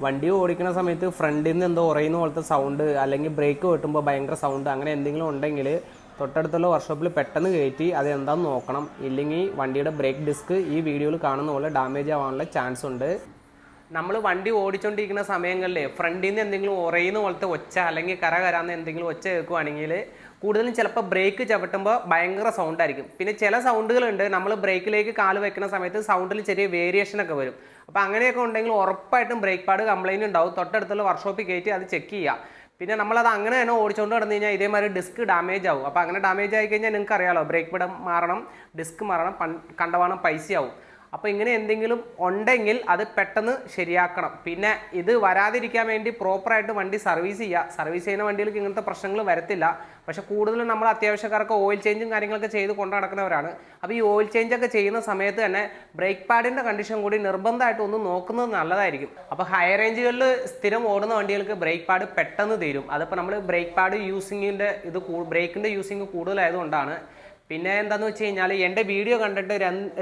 വണ്ടി ഓടിക്കുന്ന സമയത്ത് ഫ്രണ്ടിൽ നിന്ന് എന്തോ ഉറയുന്ന പോലത്തെ സൗണ്ട് അല്ലെങ്കിൽ ബ്രേക്ക് വെട്ടുമ്പോൾ ഭയങ്കര സൗണ്ട് അങ്ങനെ എന്തെങ്കിലും ഉണ്ടെങ്കിൽ തൊട്ടടുത്തുള്ള വർക്ക്ഷോപ്പിൽ പെട്ടെന്ന് കയറ്റി അത് എന്താണെന്ന് നോക്കണം. ഇല്ലെങ്കിൽ വണ്ടിയുടെ ബ്രേക്ക് ഡിസ്ക് ഈ വീഡിയോയിൽ കാണുന്ന പോലെ ഡാമേജ് ആവാനുള്ള ചാൻസ് ഉണ്ട്. നമ്മൾ വണ്ടി ഓടിച്ചുകൊണ്ടിരിക്കുന്ന സമയങ്ങളിൽ ഫ്രണ്ടിൽ നിന്ന് എന്തെങ്കിലും ഉറയുന്ന പോലത്തെ ഒച്ച അല്ലെങ്കിൽ കരാന്ന് എന്തെങ്കിലും ഒച്ച കേൾക്കുവാണെങ്കിൽ കൂടുതലും ചിലപ്പോൾ ബ്രേക്ക് ചവിട്ടുമ്പോൾ ഭയങ്കര സൗണ്ട് ആയിരിക്കും. പിന്നെ ചില സൗണ്ടുകളുണ്ട് നമ്മൾ ബ്രേക്കിലേക്ക് കാല് വെക്കുന്ന സമയത്ത് സൗണ്ടിൽ ചെറിയ വേരിയേഷനൊക്കെ വരും. അപ്പോൾ അങ്ങനെയൊക്കെ ഉണ്ടെങ്കിൽ ഉറപ്പായിട്ടും ബ്രേക്ക് പാഡ് കംപ്ലൈൻറ്റ് ഉണ്ടാവും. തൊട്ടടുത്തുള്ള വർക്ക്ഷോപ്പിൽ കയറ്റി അത് ചെക്ക് ചെയ്യുക. പിന്നെ നമ്മളത് അങ്ങനെ തന്നെ ഓടിച്ചുകൊണ്ട് നടന്നു കഴിഞ്ഞാൽ ഇതേമാതിരി ഡിസ്ക് ഡാമേജ് ആവും. അപ്പോൾ അങ്ങനെ ഡാമേജ് ആയി കഴിഞ്ഞാൽ നിങ്ങൾക്ക് അറിയാമല്ലോ, ബ്രേക്ക് പാഡ് മാറണം, ഡിസ്ക് മാറണം, കണ്ടവാണം പൈസയാവും. അപ്പോൾ ഇങ്ങനെ എന്തെങ്കിലും ഉണ്ടെങ്കിൽ അത് പെട്ടെന്ന് ശരിയാക്കണം. പിന്നെ ഇത് വരാതിരിക്കാൻ വേണ്ടി പ്രോപ്പറായിട്ട് വണ്ടി സർവീസ് ചെയ്യുക. സർവീസ് ചെയ്യുന്ന വണ്ടികൾക്ക് ഇങ്ങനത്തെ പ്രശ്നങ്ങൾ വരത്തില്ല. പക്ഷെ കൂടുതലും നമ്മൾ അത്യാവശ്യക്കാർക്ക് ഓയിൽ ചേഞ്ചും കാര്യങ്ങളൊക്കെ ചെയ്ത് കൊണ്ടു നടക്കുന്നവരാണ്. അപ്പോൾ ഈ ഓയിൽ ചേഞ്ചൊക്കെ ചെയ്യുന്ന സമയത്ത് തന്നെ ബ്രേക്ക് പാഡിൻ്റെ കണ്ടീഷൻ കൂടി നിർബന്ധമായിട്ട് ഒന്ന് നോക്കുന്നത് നല്ലതായിരിക്കും. അപ്പോൾ ഹൈ റേഞ്ചുകളിൽ സ്ഥിരം ഓടുന്ന വണ്ടികൾക്ക് ബ്രേക്ക് പാഡ് പെട്ടെന്ന് തീരും. അതിപ്പോൾ നമ്മൾ ബ്രേക്ക് പാഡ് യൂസിങ്ങിൻ്റെ ബ്രേക്കിൻ്റെ യൂസിങ് കൂടുതലായതുകൊണ്ടാണ്. പിന്നെ എന്താണെന്ന് വെച്ച് കഴിഞ്ഞാൽ എൻ്റെ വീഡിയോ കണ്ടിട്ട്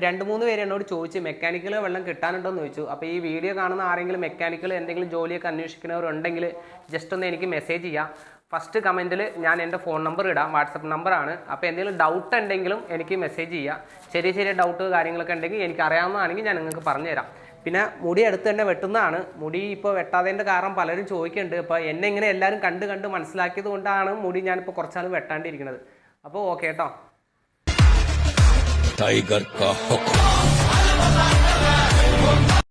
രണ്ട് മൂന്ന് പേര് എന്നോട് ചോദിച്ചു മെക്കാനിക്കൽ വെള്ളം കിട്ടാനുണ്ടോ എന്ന് ചോദിച്ചു. അപ്പോൾ ഈ വീഡിയോ കാണുന്ന ആരെങ്കിലും മെക്കാനിക്കൽ എന്തെങ്കിലും ജോലിയൊക്കെ അന്വേഷിക്കുന്നവരുണ്ടെങ്കിൽ ജസ്റ്റ് ഒന്ന് എനിക്ക് മെസ്സേജ് ചെയ്യാം. ഫസ്റ്റ് കമൻറ്റിൽ ഞാൻ എൻ്റെ ഫോൺ നമ്പർ ഇടാം, വാട്സപ്പ് നമ്പറാണ്. അപ്പോൾ എന്തെങ്കിലും ഡൗട്ട് ഉണ്ടെങ്കിലും എനിക്ക് മെസ്സേജ് ചെയ്യാം. ചെറിയ ചെറിയ ഡൗട്ട് കാര്യങ്ങളൊക്കെ ഉണ്ടെങ്കിൽ എനിക്ക് അറിയാവുന്നതാണെങ്കിൽ ഞാൻ നിങ്ങൾക്ക് പറഞ്ഞുതരാം. പിന്നെ മുടി അടുത്ത് തന്നെ വെട്ടുന്നതാണ്. മുടി ഇപ്പോൾ വെട്ടാതതിൻ്റെ കാരണം പലരും ചോദിക്കുന്നുണ്ട്. അപ്പോൾ എന്നെ ഇങ്ങനെ എല്ലാവരും കണ്ട് മനസ്സിലാക്കിയത് കൊണ്ടാണ് മുടി ഞാനിപ്പോൾ കുറച്ചാൾ വെട്ടാണ്ടിരിക്കുന്നത്. അപ്പോൾ ഓക്കെ കേട്ടോ. टाइगर का हुक्म